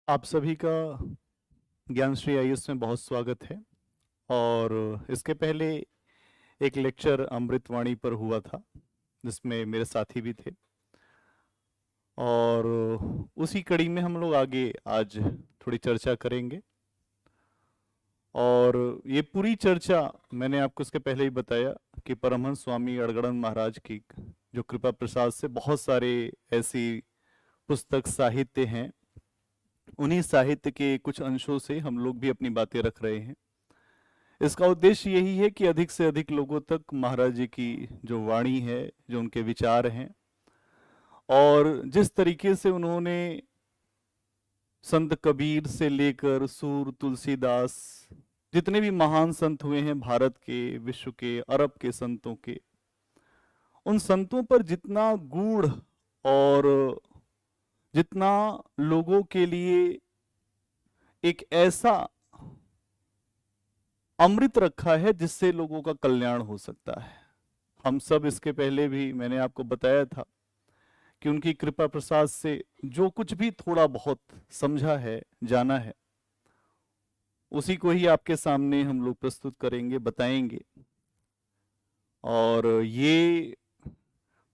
आप सभी का ज्ञान श्री आयुष में बहुत स्वागत है। और इसके पहले एक लेक्चर अमृतवाणी पर हुआ था जिसमें मेरे साथी भी थे, और उसी कड़ी में हम लोग आगे आज थोड़ी चर्चा करेंगे। और ये पूरी चर्चा मैंने आपको इसके पहले ही बताया कि परमहंस स्वामी अड़गड़न महाराज की जो कृपा प्रसाद से बहुत सारे ऐसी पुस्तक साहित्य हैं, उन्हीं साहित्य के कुछ अंशों से हम लोग भी अपनी बातें रख रहे हैं। इसका उद्देश्य यही है कि अधिक से अधिक लोगों तक महाराज जी की जो वाणी है, जो उनके विचार हैं, और जिस तरीके से उन्होंने संत कबीर से लेकर सूर तुलसीदास, जितने भी महान संत हुए हैं भारत के, विश्व के, अरब के संतों के, उन संतों पर जितना गूढ़ और जितना लोगों के लिए एक ऐसा अमृत रखा है जिससे लोगों का कल्याण हो सकता है। हम सब इसके पहले भी मैंने आपको बताया था कि उनकी कृपा प्रसाद से जो कुछ भी थोड़ा बहुत समझा है, जाना है, उसी को ही आपके सामने हम लोग प्रस्तुत करेंगे, बताएंगे। और ये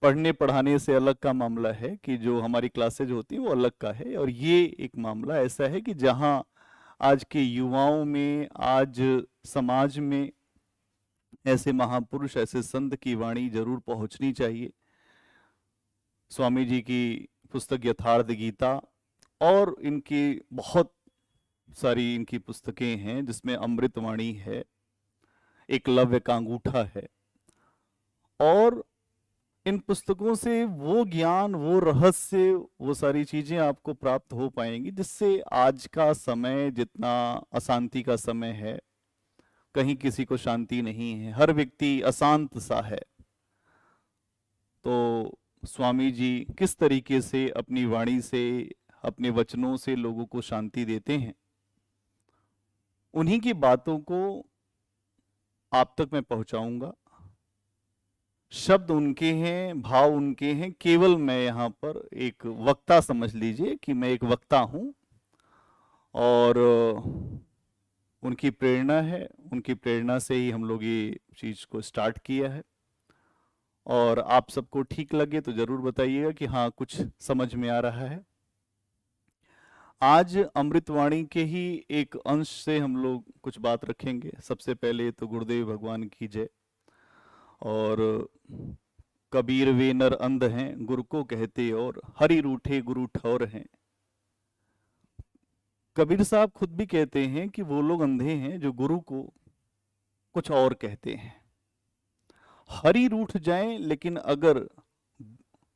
पढ़ने पढ़ाने से अलग का मामला है कि जो हमारी क्लासेज होती हैं वो अलग का है, और ये एक मामला ऐसा है कि जहाँ आज के युवाओं में, आज समाज में ऐसे महापुरुष, ऐसे संत की वाणी जरूर पहुंचनी चाहिए। स्वामी जी की पुस्तक यथार्थ गीता और इनकी बहुत सारी इनकी पुस्तकें हैं जिसमें अमृतवाणी है, एकलव्य का अंगूठा है, और इन पुस्तकों से वो ज्ञान, वो रहस्य, वो सारी चीजें आपको प्राप्त हो पाएंगी जिससे आज का समय जितना अशांति का समय है, कहीं किसी को शांति नहीं है, हर व्यक्ति अशांत सा है, तो स्वामी जी किस तरीके से अपनी वाणी से, अपने वचनों से लोगों को शांति देते हैं, उन्हीं की बातों को आप तक मैं पहुंचाऊंगा। शब्द उनके हैं, भाव उनके हैं, केवल मैं यहाँ पर एक वक्ता, समझ लीजिए कि मैं एक वक्ता हूं, और उनकी प्रेरणा है, उनकी प्रेरणा से ही हम लोग ये चीज को स्टार्ट किया है। और आप सबको ठीक लगे तो जरूर बताइएगा कि हाँ, कुछ समझ में आ रहा है। आज अमृतवाणी के ही एक अंश से हम लोग कुछ बात रखेंगे। सबसे पहले तो गुरुदेव भगवान की जय। और कबीर वे नर अंध हैं, गुरु को कहते और हरि रूठे गुरु ठौर हैं। कबीर साहब खुद भी कहते हैं कि वो लोग अंधे हैं जो गुरु को कुछ और कहते हैं। हरि रूठ जाएं, लेकिन अगर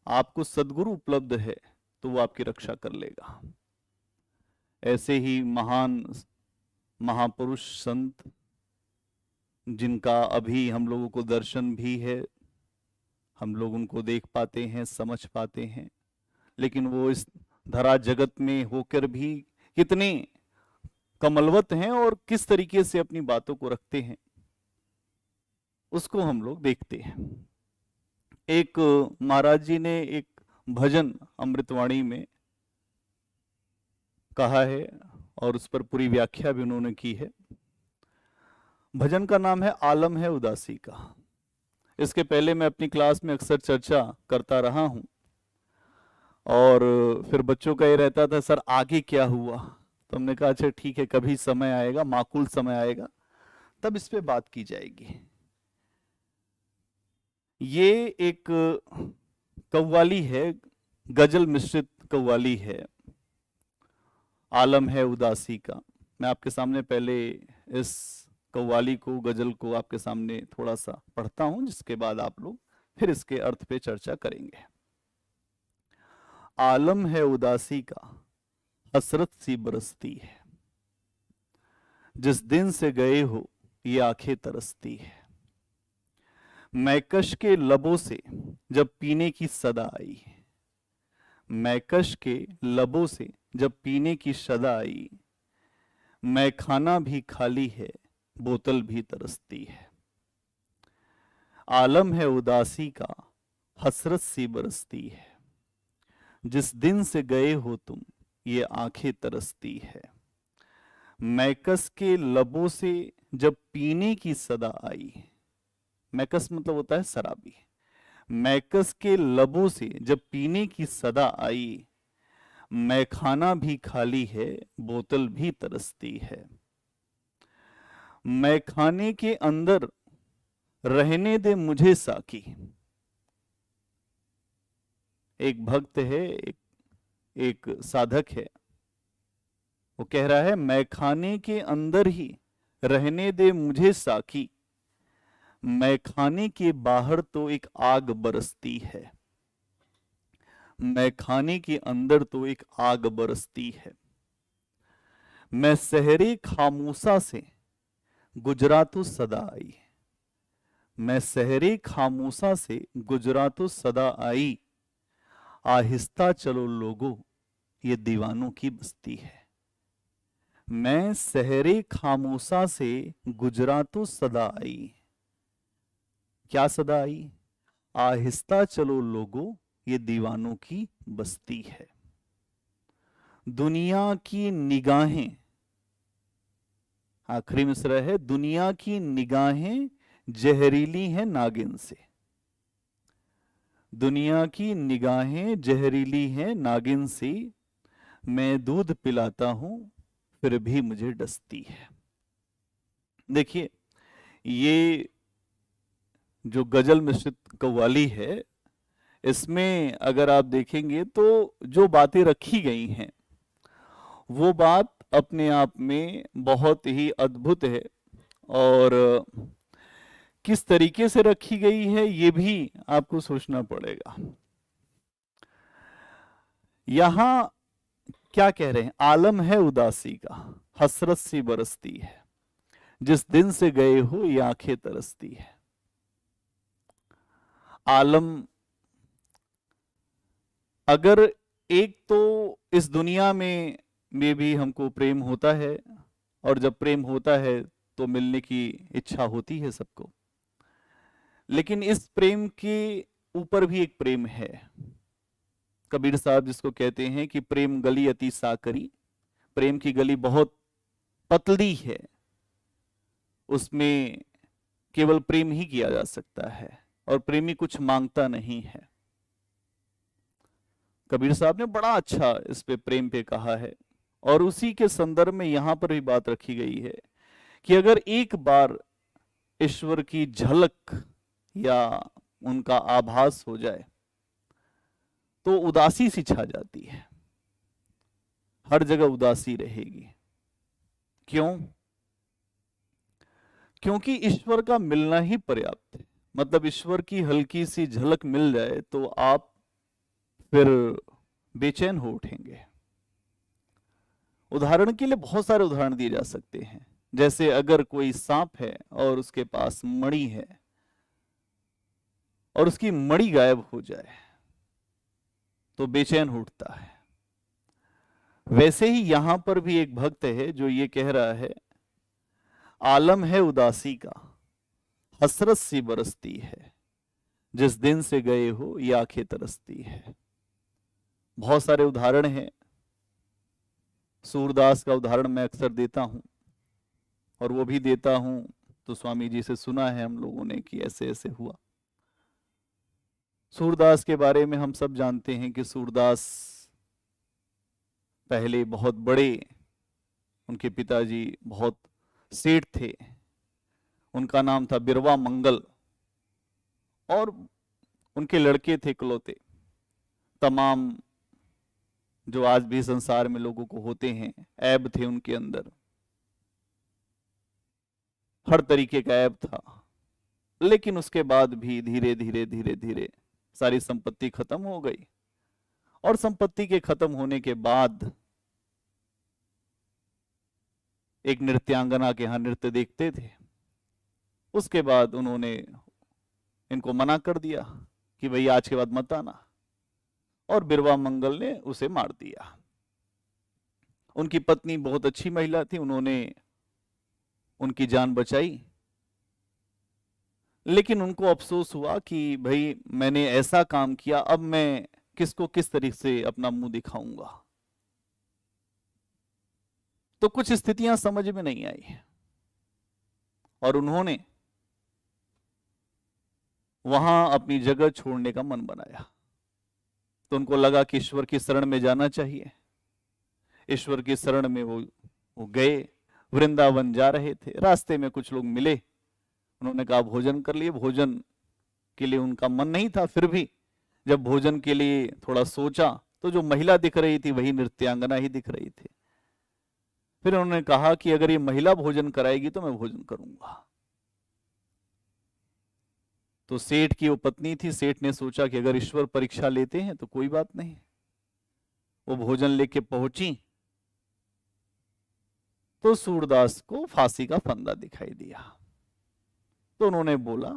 आपको सदगुरु उपलब्ध है तो वो आपकी रक्षा कर लेगा। ऐसे ही महान महापुरुष संत जिनका अभी हम लोगों को दर्शन भी है, हम लोग उनको देख पाते हैं, समझ पाते हैं, लेकिन वो इस धरा जगत में होकर भी कितने कमलवत हैं और किस तरीके से अपनी बातों को रखते हैं, उसको हम लोग देखते हैं। एक महाराज जी ने एक भजन अमृतवाणी में कहा है और उस पर पूरी व्याख्या भी उन्होंने की है। भजन का नाम है आलम है उदासी का। इसके पहले मैं अपनी क्लास में अक्सर चर्चा करता रहा हूं, और फिर बच्चों का ये रहता था, सर आगे क्या हुआ? तो हमने कहा अच्छा ठीक है, कभी समय आएगा, माकूल समय आएगा, तब इस पे बात की जाएगी। ये एक कव्वाली है, गजल मिश्रित कव्वाली है, आलम है उदासी का। मैं आपके सामने पहले इस कव्वाली को, गजल को आपके सामने थोड़ा सा पढ़ता हूं, जिसके बाद आप लोग फिर इसके अर्थ पे चर्चा करेंगे। आलम है उदासी का, हसरत सी बरसती है, जिस दिन से गए हो ये आंखें तरसती है। मैकश के लबों से जब पीने की सदा आई, मैकश के लबों से जब पीने की सदा आई, मैं खाना भी खाली है, बोतल भी तरसती है। आलम है उदासी का, हसरत सी बरसती है, जिस दिन से गए हो तुम ये आंखें तरसती है। मैकस के लबों से जब पीने की सदा आई, मैकस मतलब होता है शराबी, मैकस के लबों से जब पीने की सदा आई, मैखाना भी खाली है, बोतल भी तरसती है। मैखाने के अंदर रहने दे मुझे साकी। एक भक्त है, एक साधक है, वो कह रहा है मैखाने के अंदर ही रहने दे मुझे साकी, मैखाने के बाहर तो एक आग बरसती है। मैखाने के अंदर तो एक आग बरसती है। मैं सहरे खामोसा से गुजरा तो सदा आई, मैं सहरे खामोसा से गुजरा तो सदा आई, आहिस्ता चलो लोगों ये दीवानों की बस्ती है। मैं सहरे खामोसा से गुजरा तो सदा आई, क्या सदा आई? आहिस्ता चलो लोगों ये दीवानों की बस्ती है। दुनिया की निगाहें, आखिरी मिसरा है, दुनिया की निगाहें जहरीली हैं नागिन से। दुनिया की निगाहें जहरीली हैं नागिन सी, मैं दूध पिलाता हूं फिर भी मुझे डसती है। देखिए, ये जो गजल मिश्रित कव्वाली है, इसमें अगर आप देखेंगे तो जो बातें रखी गई हैं वो बात अपने आप में बहुत ही अद्भुत है, और किस तरीके से रखी गई है ये भी आपको सोचना पड़ेगा। यहां क्या कह रहे हैं? आलम है उदासी का, हसरत सी बरसती है, जिस दिन से गए हो ये आंखें तरसती है। आलम, अगर एक तो इस दुनिया में भी हमको प्रेम होता है, और जब प्रेम होता है तो मिलने की इच्छा होती है सबको, लेकिन इस प्रेम के ऊपर भी एक प्रेम है। कबीर साहब जिसको कहते हैं कि प्रेम गली अति साकरी, प्रेम की गली बहुत पतली है, उसमें केवल प्रेम ही किया जा सकता है, और प्रेमी कुछ मांगता नहीं है। कबीर साहब ने बड़ा अच्छा इस पे प्रेम पे कहा है, और उसी के संदर्भ में यहां पर भी बात रखी गई है कि अगर एक बार ईश्वर की झलक या उनका आभास हो जाए तो उदासी सी छा जाती है, हर जगह उदासी रहेगी। क्यों? क्योंकि ईश्वर का मिलना ही पर्याप्त है। मतलब ईश्वर की हल्की सी झलक मिल जाए तो आप फिर बेचैन हो उठेंगे। उदाहरण के लिए बहुत सारे उदाहरण दिए जा सकते हैं। जैसे अगर कोई सांप है और उसके पास मणि है और उसकी मणि गायब हो जाए तो बेचैन उठता है। वैसे ही यहां पर भी एक भक्त है जो ये कह रहा है, आलम है उदासी का, हसरत सी बरसती है, जिस दिन से गए हो ये आंखें तरसती है। बहुत सारे उदाहरण हैं। सूरदास का उदाहरण मैं अक्सर देता हूं, और वो भी देता हूं तो स्वामी जी से सुना है हम लोगों ने कि ऐसे ऐसे हुआ। सूरदास के बारे में हम सब जानते हैं कि सूरदास पहले बहुत बड़े, उनके पिताजी बहुत सेठ थे, उनका नाम था बिरवा मंगल, और उनके लड़के थे इकलौते। तमाम जो आज भी संसार में लोगों को होते हैं, ऐब थे उनके अंदर, हर तरीके का ऐब था। लेकिन उसके बाद भी धीरे धीरे धीरे धीरे सारी संपत्ति खत्म हो गई, और संपत्ति के खत्म होने के बाद एक नृत्यांगना के यहां नृत्य देखते थे। उसके बाद उन्होंने इनको मना कर दिया कि भाई आज के बाद मत आना, और बिरवा मंगल ने उसे मार दिया। उनकी पत्नी बहुत अच्छी महिला थी, उन्होंने उनकी जान बचाई, लेकिन उनको अफसोस हुआ कि भाई मैंने ऐसा काम किया, अब मैं किसको किस तरीके से अपना मुंह दिखाऊंगा। तो कुछ स्थितियां समझ में नहीं आई और उन्होंने वहां अपनी जगह छोड़ने का मन बनाया। तो उनको लगा कि ईश्वर की शरण में जाना चाहिए। ईश्वर की शरण में वो गए, वृंदावन जा रहे थे, रास्ते में कुछ लोग मिले, उन्होंने कहा भोजन कर लिए। भोजन के लिए उनका मन नहीं था, फिर भी जब भोजन के लिए थोड़ा सोचा तो जो महिला दिख रही थी वही नृत्यांगना ही दिख रही थी। फिर उन्होंने कहा कि अगर ये महिला भोजन कराएगी तो मैं भोजन करूंगा। तो सेठ की वो पत्नी थी, सेठ ने सोचा कि अगर ईश्वर परीक्षा लेते हैं तो कोई बात नहीं। वो भोजन लेके पहुंची तो सूरदास को फांसी का फंदा दिखाई दिया। तो उन्होंने बोला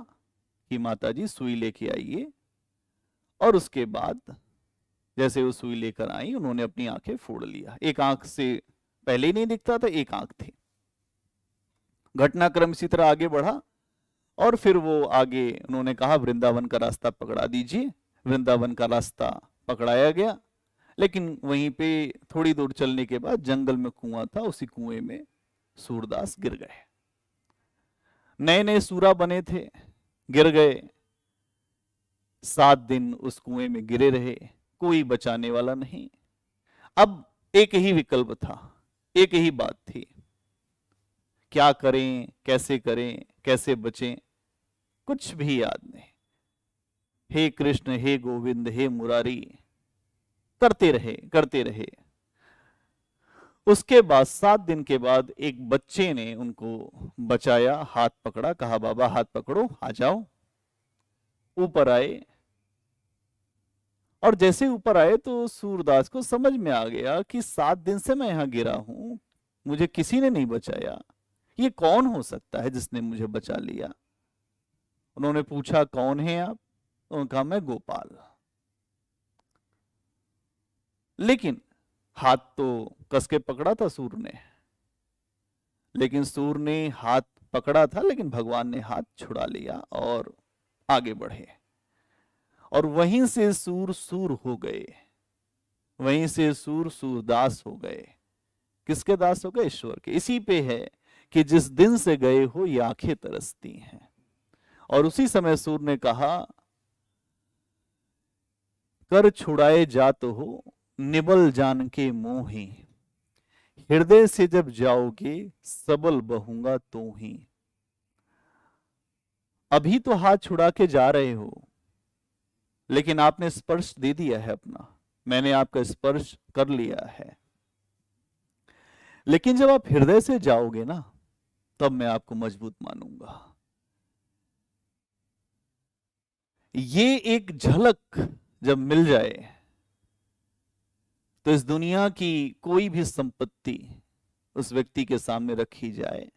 कि माताजी सुई लेके आइए, और उसके बाद जैसे वो सुई लेकर आई उन्होंने अपनी आंखें फोड़ लिया। एक आंख से पहले ही नहीं दिखता था, एक आंख थी। घटनाक्रम इसी तरह आगे बढ़ा और फिर वो आगे उन्होंने कहा वृंदावन का रास्ता पकड़ा दीजिए। वृंदावन का रास्ता पकड़ाया गया, लेकिन वहीं पे थोड़ी दूर चलने के बाद जंगल में कुआं था, उसी कुएं में सूरदास गिर गए। नए नए सूरा बने थे, गिर गए। 7 दिन उस कुएं में गिरे रहे, कोई बचाने वाला नहीं। अब एक ही विकल्प था, एक ही बात थी, क्या करें, कैसे बचें, कुछ भी याद नहीं। हे कृष्ण, हे गोविंद, हे मुरारी करते रहे। उसके बाद 7 दिन के बाद एक बच्चे ने उनको बचाया, हाथ पकड़ा, कहा बाबा हाथ पकड़ो, आ जाओ। ऊपर आए, और जैसे ऊपर आए तो सूरदास को समझ में आ गया कि 7 दिन से मैं यहां गिरा हूं, मुझे किसी ने नहीं बचाया, ये कौन हो सकता है जिसने मुझे बचा लिया। उन्होंने पूछा कौन है आप? उन्होंने कहा मैं गोपाल। लेकिन हाथ तो कस के पकड़ा था सूर ने, लेकिन सूर ने हाथ पकड़ा था, लेकिन भगवान ने हाथ छुड़ा लिया और आगे बढ़े। और वहीं से सूर हो गए, वहीं से सूरदास हो गए। किसके दास हो गए? ईश्वर के। इसी पे है कि जिस दिन से गए हो ये आंखें तरसती हैं। और उसी समय सूर ने कहा कर छुड़ाए जात हो निबल जान के मोही, हृदय से जब जाओगे सबल बहुंगा तो ही। अभी तो हाथ छुड़ा के जा रहे हो, लेकिन आपने स्पर्श दे दिया है अपना, मैंने आपका स्पर्श कर लिया है। लेकिन जब आप हृदय से जाओगे ना, तब मैं आपको मजबूत मानूंगा। ये एक झलक जब मिल जाए तो इस दुनिया की कोई भी संपत्ति उस व्यक्ति के सामने रखी जाए,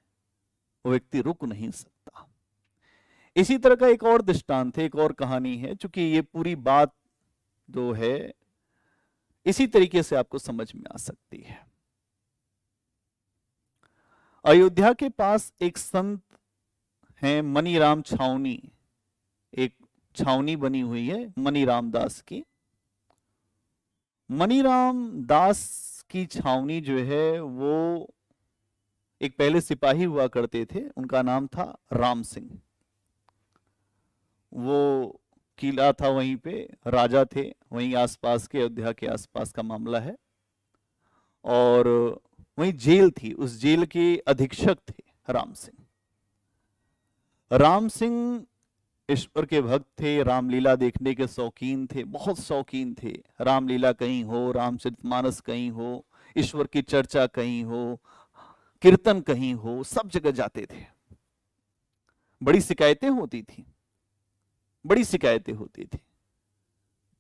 वो व्यक्ति रुक नहीं सकता। इसी तरह का एक और दृष्टांत है, एक और कहानी है, चूंकि ये पूरी बात जो है इसी तरीके से आपको समझ में आ सकती है। अयोध्या के पास एक संत हैं मनीराम छावनी, एक छावनी बनी हुई है मनीराम दास की। मनीराम दास की छावनी जो है वो एक पहले सिपाही हुआ करते थे, उनका नाम था राम सिंह। वो किला था, वहीं पे राजा थे, वहीं आसपास के अयोध्या के आसपास का मामला है। और वहीं जेल थी, उस जेल के अधीक्षक थे राम सिंह। राम सिंह ईश्वर के भक्त थे, रामलीला देखने के शौकीन थे, बहुत शौकीन थे। रामलीला कहीं हो, रामचरितमानस कहीं हो, ईश्वर की चर्चा कहीं हो, कीर्तन कहीं हो, सब जगह जाते थे। बड़ी शिकायतें होती थी, बड़ी शिकायतें होती थी।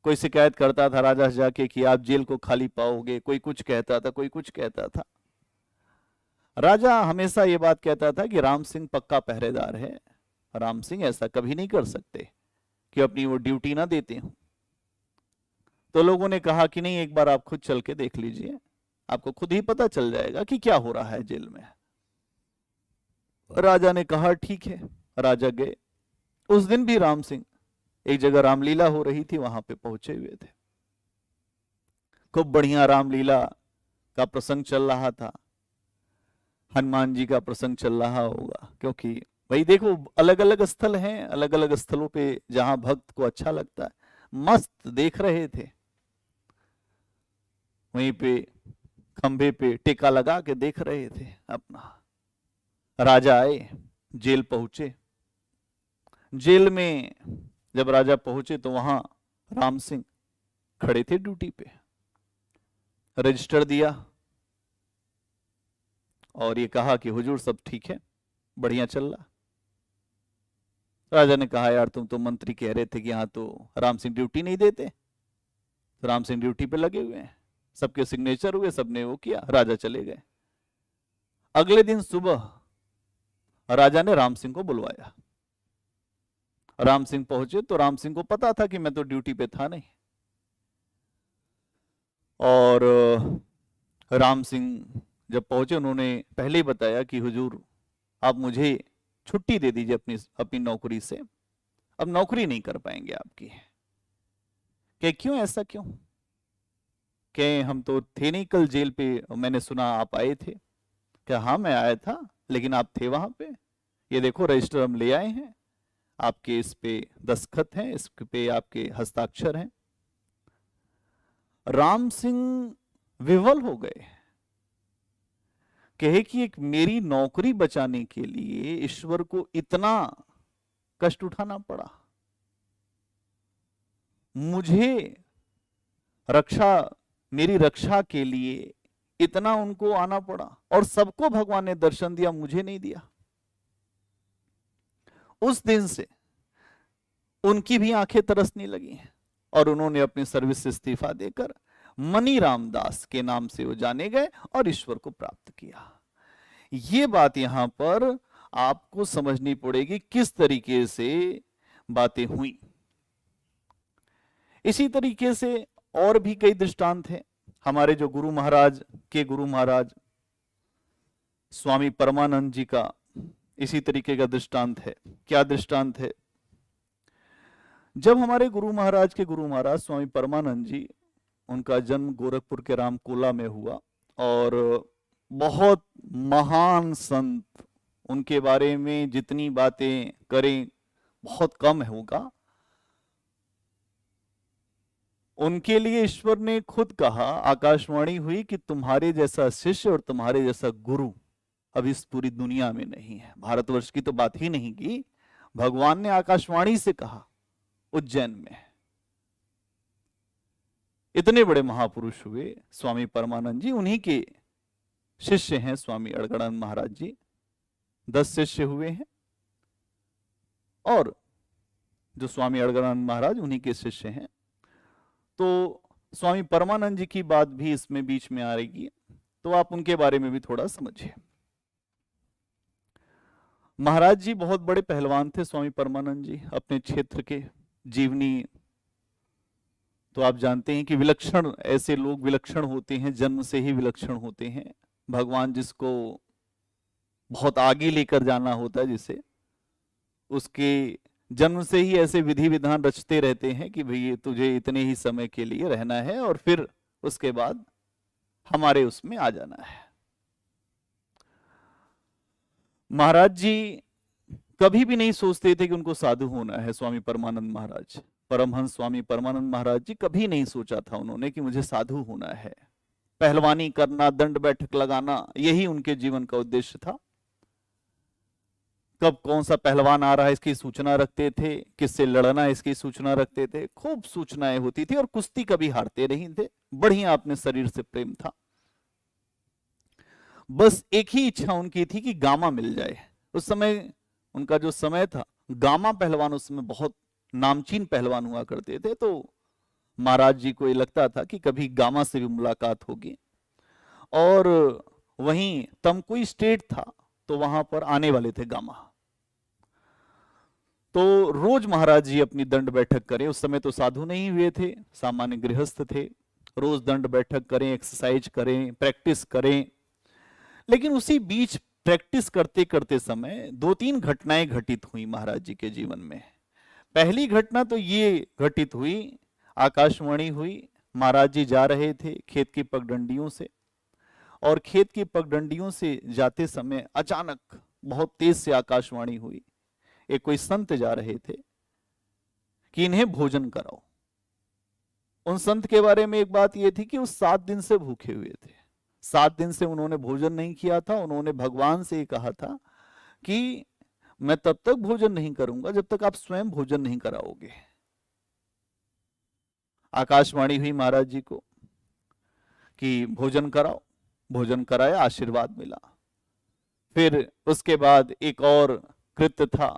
कोई शिकायत करता था राजा से जाके कि आप जेल को खाली पाओगे, कोई कुछ कहता था, कोई कुछ कहता था। राजा हमेशा ये बात कहता था कि राम सिंह पक्का पहरेदार है, राम सिंह ऐसा कभी नहीं कर सकते कि अपनी वो ड्यूटी ना देते हो। तो लोगों ने कहा कि नहीं, एक बार आप खुद चल के देख लीजिए, आपको खुद ही पता चल जाएगा कि क्या हो रहा है जेल में। राजा ने कहा ठीक है। राजा गए। उस दिन भी राम सिंह एक जगह रामलीला हो रही थी, वहां पे पहुंचे हुए थे। खूब बढ़िया रामलीला का प्रसंग चल रहा था। हनुमान जी का प्रसंग चल रहा होगा, क्योंकि भाई देखो अलग अलग स्थल हैं, अलग अलग स्थलों पे जहां भक्त को अच्छा लगता है, मस्त देख रहे थे, वहीं पे खंभे पे टेका लगा के देख रहे थे अपना। राजा आए, जेल पहुंचे। जेल में जब राजा पहुंचे तो वहां राम सिंह खड़े थे ड्यूटी पे, रजिस्टर दिया और ये कहा कि हुजूर सब ठीक है, बढ़िया चल रहा। राजा ने कहा यार तुम तो मंत्री कह रहे थे कि यहाँ तो राम सिंह ड्यूटी नहीं देते, तो राम सिंह ड्यूटी पे लगे हुए हैं, सबके सिग्नेचर हुए, सबने वो किया, राजा चले गए। अगले दिन सुबह राजा ने राम सिंह को बुलवाया। राम सिंह पहुंचे तो राम सिंह को पता था कि मैं तो ड्यूटी पे था नहीं, और राम सिंह जब पहुंचे उन्होंने पहले ही बताया कि हुजूर आप मुझे छुट्टी दे दीजिए अपनी अपनी नौकरी से, अब नौकरी नहीं कर पाएंगे आपकी। कि क्यों, ऐसा क्यों? कि हम तो थे नहीं कल जेल पे, मैंने सुना आप आए थे। क्या हाँ मैं आया था, लेकिन आप थे वहां पे, ये देखो रजिस्टर हम ले आए हैं, आपके इस पे दस्तखत हैं, इस पे आपके हस्ताक्षर हैं। राम सिंह विह्वल हो गए, कहे कि एक मेरी नौकरी बचाने के लिए ईश्वर को इतना कष्ट उठाना पड़ा, मुझे रक्षा, मेरी रक्षा के लिए इतना उनको आना पड़ा, और सबको भगवान ने दर्शन दिया, मुझे नहीं दिया। उस दिन से उनकी भी आंखें तरसने लगी और उन्होंने अपनी सर्विस से इस्तीफा देकर मनी रामदास के नाम से वो जाने गए और ईश्वर को प्राप्त किया। ये बात यहां पर आपको समझनी पड़ेगी किस तरीके से बातें हुई। इसी तरीके से और भी कई दृष्टांत हैं। हमारे जो गुरु महाराज स्वामी परमानंद जी का इसी तरीके का दृष्टांत है। क्या दृष्टांत है? जब हमारे गुरु महाराज स्वामी परमानंद जी, उनका जन्म गोरखपुर के रामकोला में हुआ, और बहुत महान संत, उनके बारे में जितनी बातें करें बहुत कम होगा। उनके लिए ईश्वर ने खुद कहा, आकाशवाणी हुई कि तुम्हारे जैसा शिष्य और तुम्हारे जैसा गुरु अब इस पूरी दुनिया में नहीं है। भारतवर्ष की तो बात ही नहीं की, भगवान ने आकाशवाणी से कहा उज्जैन में। इतने बड़े महापुरुष हुए स्वामी परमानंद जी, उन्हीं के शिष्य हैं स्वामी अड़गड़ानंद महाराज जी। 10 शिष्य हुए हैं, और जो स्वामी अड़गड़ानंद महाराज उन्हीं के शिष्य हैं। तो स्वामी परमानंद जी की बात भी इसमें बीच में आ रही है, तो आप उनके बारे में भी थोड़ा समझिए। महाराज जी बहुत बड़े पहलवान थे स्वामी परमानंद जी, अपने क्षेत्र के। जीवनी तो आप जानते हैं कि विलक्षण, ऐसे लोग विलक्षण होते हैं, जन्म से ही विलक्षण होते हैं। भगवान जिसको बहुत आगे लेकर जाना होता है, जिसे उसके जन्म से ही ऐसे विधि विधान रचते रहते हैं कि भाई तुझे इतने ही समय के लिए रहना है और फिर उसके बाद हमारे उसमें आ जाना है। महाराज जी कभी भी नहीं सोचते थे कि उनको साधु होना है। स्वामी परमानंद महाराज, परमहंस स्वामी परमानंद महाराज जी, कभी नहीं सोचा था उन्होंने कि मुझे साधु होना है। पहलवानी करना, दंड बैठक लगाना, यही उनके जीवन का उद्देश्य था। कब कौन सा पहलवान आ रहा है इसकी सूचना रखते थे, किससे लड़ना है इसकी सूचना रखते थे, खूब सूचनाएं होती थी, और कुश्ती कभी हारते नहीं थे। बढ़िया अपने शरीर से प्रेम था। बस एक ही इच्छा उनकी थी कि गामा मिल जाए। उस समय उनका जो समय था, गामा पहलवान उस समय बहुत नामचीन पहलवान हुआ करते थे। तो महाराज जी को ये लगता था कि कभी गामा से भी मुलाकात होगी। और वहीं तमकुई स्टेट था, तो वहां पर आने वाले थे गामा। तो रोज महाराज जी अपनी दंड बैठक करें। उस समय तो साधु नहीं हुए थे, सामान्य गृहस्थ थे। रोज दंड बैठक करें, एक्सरसाइज करें, प्रैक्टिस करें। लेकिन उसी बीच प्रैक्टिस करते करते समय 2-3 घटनाएं घटित हुई महाराज जी के जीवन में। पहली घटना तो ये घटित हुई, आकाशवाणी हुई, महाराज जी जा रहे थे खेत की पगडंडियों से, और खेत की पगडंडियों से जाते समय अचानक बहुत तेज से आकाशवाणी हुई। एक कोई संत जा रहे थे कि इन्हें भोजन कराओ। उन संत के बारे में एक बात यह थी कि वो 7 दिन से भूखे हुए थे। 7 दिन से उन्होंने भोजन नहीं किया था। उन्होंने भगवान से कहा था कि मैं तब तक भोजन नहीं करूंगा जब तक आप स्वयं भोजन नहीं कराओगे। आकाशवाणी हुई महाराज जी को कि भोजन कराओ। भोजन कराया, आशीर्वाद मिला। फिर उसके बाद एक और कृत्य था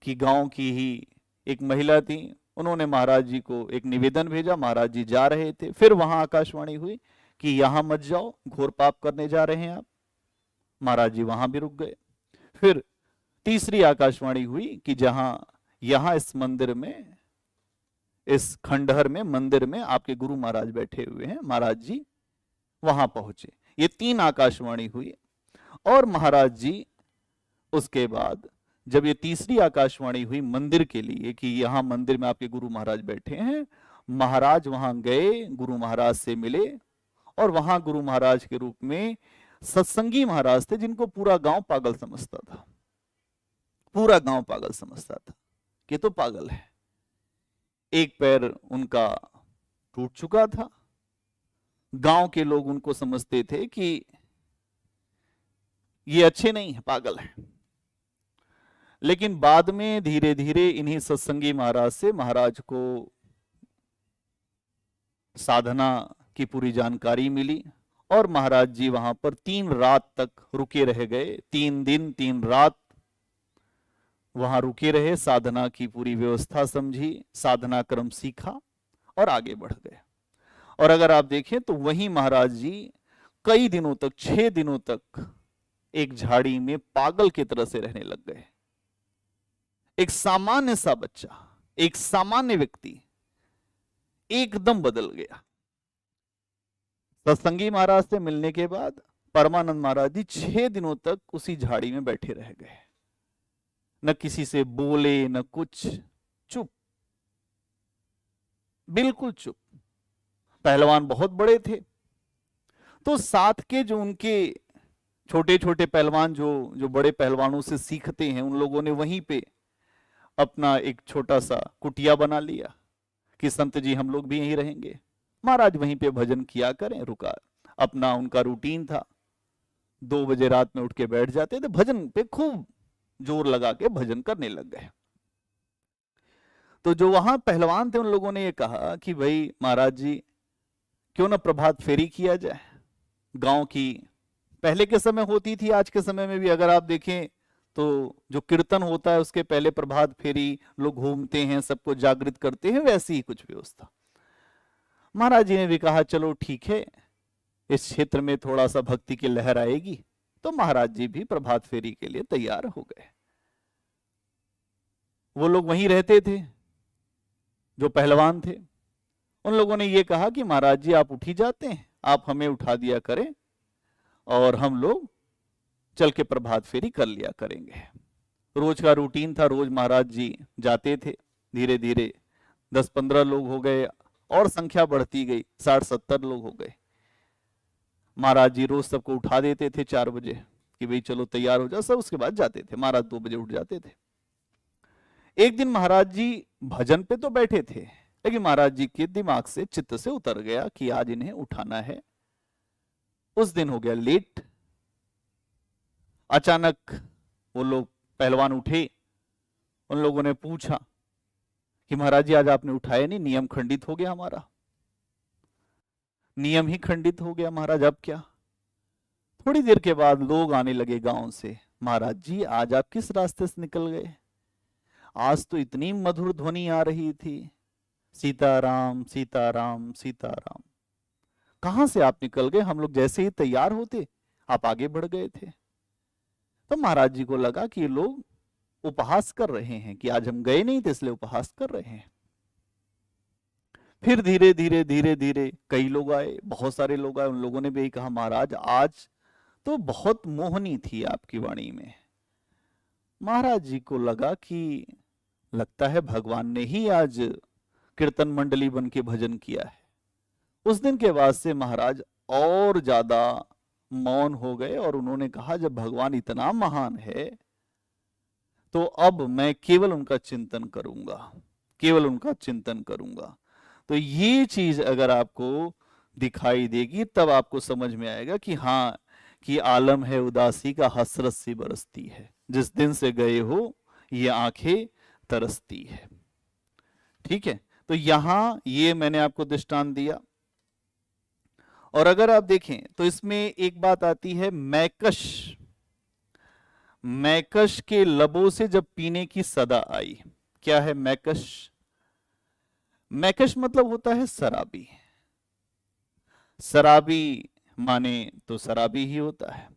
कि गांव की ही एक महिला थी, उन्होंने महाराज जी को एक निवेदन भेजा। महाराज जी जा रहे थे, फिर वहां आकाशवाणी हुई कि यहां मत जाओ, घोर पाप करने जा रहे हैं आप। महाराज जी वहां भी रुक गए। फिर तीसरी आकाशवाणी हुई कि जहां यहां इस मंदिर में, इस खंडहर में, मंदिर में आपके गुरु महाराज बैठे हुए हैं। महाराज जी वहां पहुंचे। ये 3 आकाशवाणी हुई और महाराज जी उसके बाद जब ये तीसरी आकाशवाणी हुई मंदिर के लिए कि यहां मंदिर में आपके गुरु महाराज बैठे हैं, महाराज वहां गए, गुरु महाराज से मिले और वहां गुरु महाराज के रूप में सत्संगी महाराज थे जिनको पूरा गांव पागल समझता था। पूरा गांव पागल समझता था कि तो पागल है। एक पैर उनका टूट चुका था। गांव के लोग उनको समझते थे कि ये अच्छे नहीं है, पागल है। लेकिन बाद में धीरे धीरे इन्हीं सत्संगी महाराज से महाराज को साधना की पूरी जानकारी मिली और महाराज जी वहां पर 3 रात तक रुके रह गए। 3 दिन 3 रात वहां रुके रहे, साधना की पूरी व्यवस्था समझी, साधना क्रम सीखा और आगे बढ़ गए। और अगर आप देखें तो वहीं महाराज जी कई दिनों तक, 6 दिनों तक एक झाड़ी में पागल की तरह से रहने लग गए। एक सामान्य सा बच्चा, एक सामान्य व्यक्ति एकदम बदल गया। सत्संगी महाराज से मिलने के बाद परमानंद महाराज जी 6 दिनों तक उसी झाड़ी में बैठे रह गए। न किसी से बोले, न कुछ, चुप, बिल्कुल चुप। पहलवान बहुत बड़े थे, तो साथ के जो उनके छोटे छोटे पहलवान जो बड़े पहलवानों से सीखते हैं, उन लोगों ने वहीं पे अपना एक छोटा सा कुटिया बना लिया कि संत जी हम लोग भी यहीं रहेंगे, महाराज वहीं पे भजन किया करें। रुका, अपना उनका रूटीन था। 2 बजे रात में उठ के बैठ जाते थे, भजन पे खूब जोर लगा के भजन करने लग गए। तो जो वहां पहलवान थे उन लोगों ने ये कहा कि भाई महाराज जी क्यों ना प्रभात फेरी किया जाए। गांव की पहले के समय होती थी, आज के समय में भी अगर आप देखें तो जो कीर्तन होता है उसके पहले प्रभात फेरी, लोग घूमते हैं, सबको जागृत करते हैं, वैसी ही कुछ व्यवस्था। महाराज जी ने भी कहा चलो ठीक है, इस क्षेत्र में थोड़ा सा भक्ति की लहर आएगी, तो महाराज जी भी प्रभात फेरी के लिए तैयार हो गए। वो लोग वहीं रहते थे जो पहलवान थे। उन लोगों ने ये कहा कि महाराज जी आप उठ ही जाते हैं, आप हमें उठा दिया करें और हम लोग चल के प्रभात फेरी कर लिया करेंगे। रोज का रूटीन था, रोज महाराज जी जाते थे। धीरे धीरे 10-15 लोग हो गए और संख्या बढ़ती गई, 60-70 लोग हो गए। महाराज जी रोज सबको उठा देते थे 4 बजे कि भाई चलो तैयार हो जाओ सब, उसके बाद जाते थे। महाराज 2 बजे उठ जाते थे। एक दिन महाराज जी भजन पे तो बैठे थे, लेकिन महाराज जी के दिमाग से, चित्त से उतर गया कि आज इन्हें उठाना है। उस दिन हो गया लेट। अचानक वो लोग पहलवान उठे। उन लोगों ने पूछा कि महाराज जी आज आपने उठाया नहीं, नियम खंडित हो गया हमारा, नियम ही खंडित हो गया महाराज, अब क्या। थोड़ी देर के बाद लोग आने लगे गांव से, महाराज जी आज आप किस रास्ते से निकल गए, आज तो इतनी मधुर ध्वनि आ रही थी, सीताराम सीताराम सीताराम। कहां से आप निकल गए, हम लोग जैसे ही तैयार होते आप आगे बढ़ गए थे। तो महाराज जी को लगा कि ये लोग उपहास कर रहे हैं कि आज हम गए नहीं थे इसलिए उपहास कर रहे हैं। फिर धीरे धीरे धीरे धीरे कई लोग आए, बहुत सारे लोग आए। उन लोगों ने भी यही कहा महाराज आज तो बहुत मोहनी थी आपकी वाणी में। महाराज जी को लगा कि लगता है भगवान ने ही आज कीर्तन मंडली बन के भजन किया है। उस दिन के बाद से महाराज और ज्यादा मौन हो गए और उन्होंने कहा जब भगवान इतना महान है तो अब मैं केवल उनका चिंतन करूंगा, केवल उनका चिंतन करूंगा। तो ये चीज अगर आपको दिखाई देगी तब आपको समझ में आएगा कि हाँ, कि आलम है उदासी का हसरत सी बरसती है, जिस दिन से गए हो ये आंखें तरसती है। ठीक है, तो यहां ये मैंने आपको दृष्टांत दिया। और अगर आप देखें तो इसमें एक बात आती है, मैकश। मैकश के लबों से जब पीने की सदा आई। क्या है मैकश? मैकश मतलब होता है शराबी। शराबी माने तो शराबी ही होता है।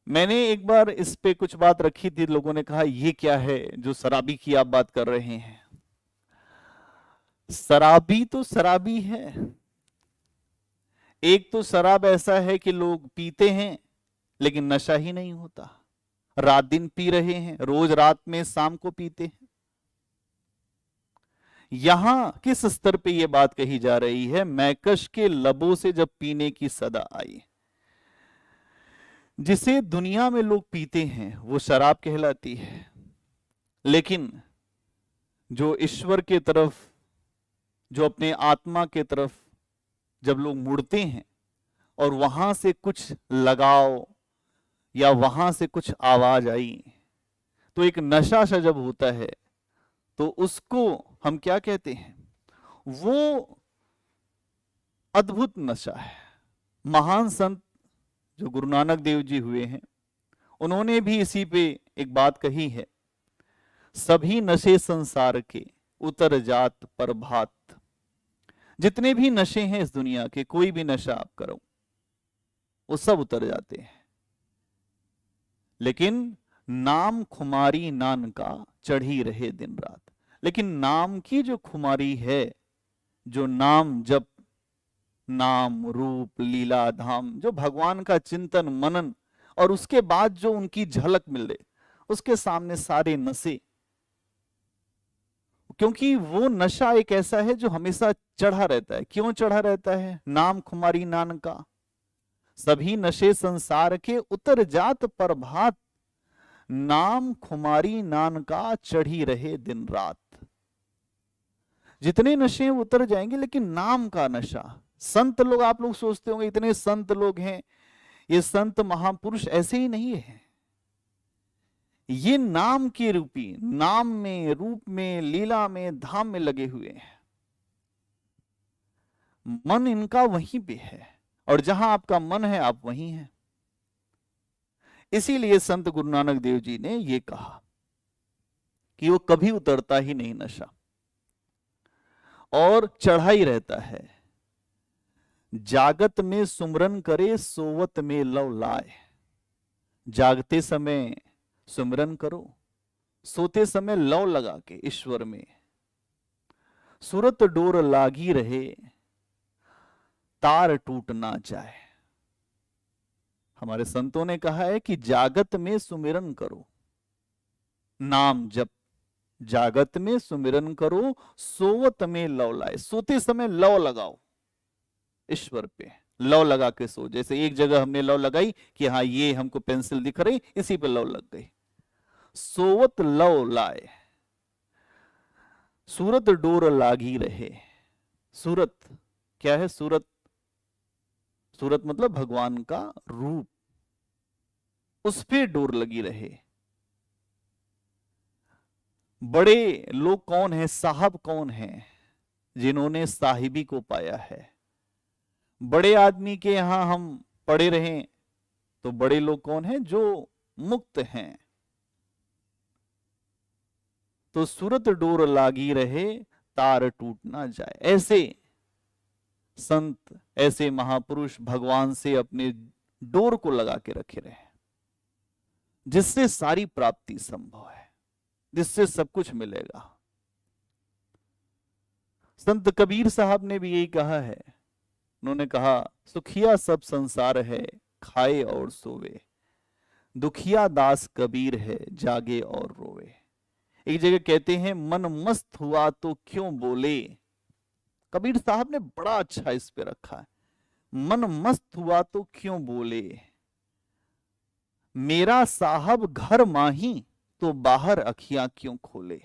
मैंने एक बार इस पे कुछ बात रखी थी, लोगों ने कहा ये क्या है जो शराबी की आप बात कर रहे हैं। शराबी तो शराबी है। एक तो शराब ऐसा है कि लोग पीते हैं लेकिन नशा ही नहीं होता, रात दिन पी रहे हैं, रोज रात में शाम को पीते हैं। यहां किस स्तर पे ये बात कही जा रही है? मैकश के लबों से जब पीने की सदा आई। जिसे दुनिया में लोग पीते हैं वो शराब कहलाती है, लेकिन जो ईश्वर के तरफ, जो अपने आत्मा के तरफ जब लोग मुड़ते हैं और वहां से कुछ लगाव या वहां से कुछ आवाज आई, तो एक नशा सा जब होता है तो उसको हम क्या कहते हैं? वो अद्भुत नशा है। महान संत जो गुरु नानक देव जी हुए हैं, उन्होंने भी इसी पे एक बात कही है, सभी नशे संसार के उतर जात प्रभात। जितने भी नशे हैं इस दुनिया के, कोई भी नशा आप करो वो सब उतर जाते हैं, लेकिन नाम खुमारी नान का चढ़ी रहे दिन रात। लेकिन नाम की जो खुमारी है, जो नाम जप, नाम रूप लीला धाम, जो भगवान का चिंतन मनन और उसके बाद जो उनकी झलक मिले, उसके सामने सारे नशे, क्योंकि वो नशा एक ऐसा है जो हमेशा चढ़ा रहता है। क्यों चढ़ा रहता है? नाम खुमारी नान का, सभी नशे संसार के उतर जात प्रभात। नाम खुमारी नान का चढ़ी रहे दिन रात। जितने नशे उतर जाएंगे, लेकिन नाम का नशा। संत लोग, आप लोग सोचते होंगे इतने संत लोग हैं, ये संत महापुरुष ऐसे ही नहीं है। ये नाम के रूपी, नाम में, रूप में, लीला में, धाम में लगे हुए हैं। मन इनका वहीं पे है, और जहां आपका मन है आप वहीं हैं। इसीलिए संत गुरु नानक देव जी ने ये कहा कि वो कभी उतरता ही नहीं नशा, और चढ़ा ही रहता है। जागत में सुमरन करे, सोवत में लव लाए। जागते समय सुमरन करो, सोते समय लव लगा के ईश्वर में। सुरत डोर लागी रहे, तार टूट ना जाए। हमारे संतों ने कहा है कि जागत में सुमिरन करो, नाम जप, जागत में सुमिरन करो, सोवत में लव लाए। सोते समय लव लगाओ ईश्वर पे, लव लगा के सो। जैसे एक जगह हमने लव लगाई कि हाँ ये हमको पेंसिल दिख रही, इसी पे लव लग गई। सोवत लव लाए, सूरत डोर लागी रहे। सूरत क्या है? सूरत, सूरत मतलब भगवान का रूप, उस पे डोर लगी रहे। बड़े लोग कौन है? साहब कौन है? जिन्होंने साहिबी को पाया है। बड़े आदमी के यहां हम पड़े रहें तो बड़े लोग कौन है? जो मुक्त हैं। तो सूरत डोर लागी रहे, तार टूट ना जाए। ऐसे संत, ऐसे महापुरुष भगवान से अपने डोर को लगा के रखे रहे, जिससे सारी प्राप्ति संभव है, जिससे सब कुछ मिलेगा। संत कबीर साहब ने भी यही कहा है। उन्होंने कहा, सुखिया सब संसार है, खाए और सोवे। दुखिया दास कबीर है, जागे और रोवे। एक जगह कहते हैं, मन मस्त हुआ तो क्यों बोले। कबीर साहब ने बड़ा अच्छा इस पे रखा है। मन मस्त हुआ तो क्यों बोले, मेरा साहब घर माही तो बाहर अखियां क्यों खोले।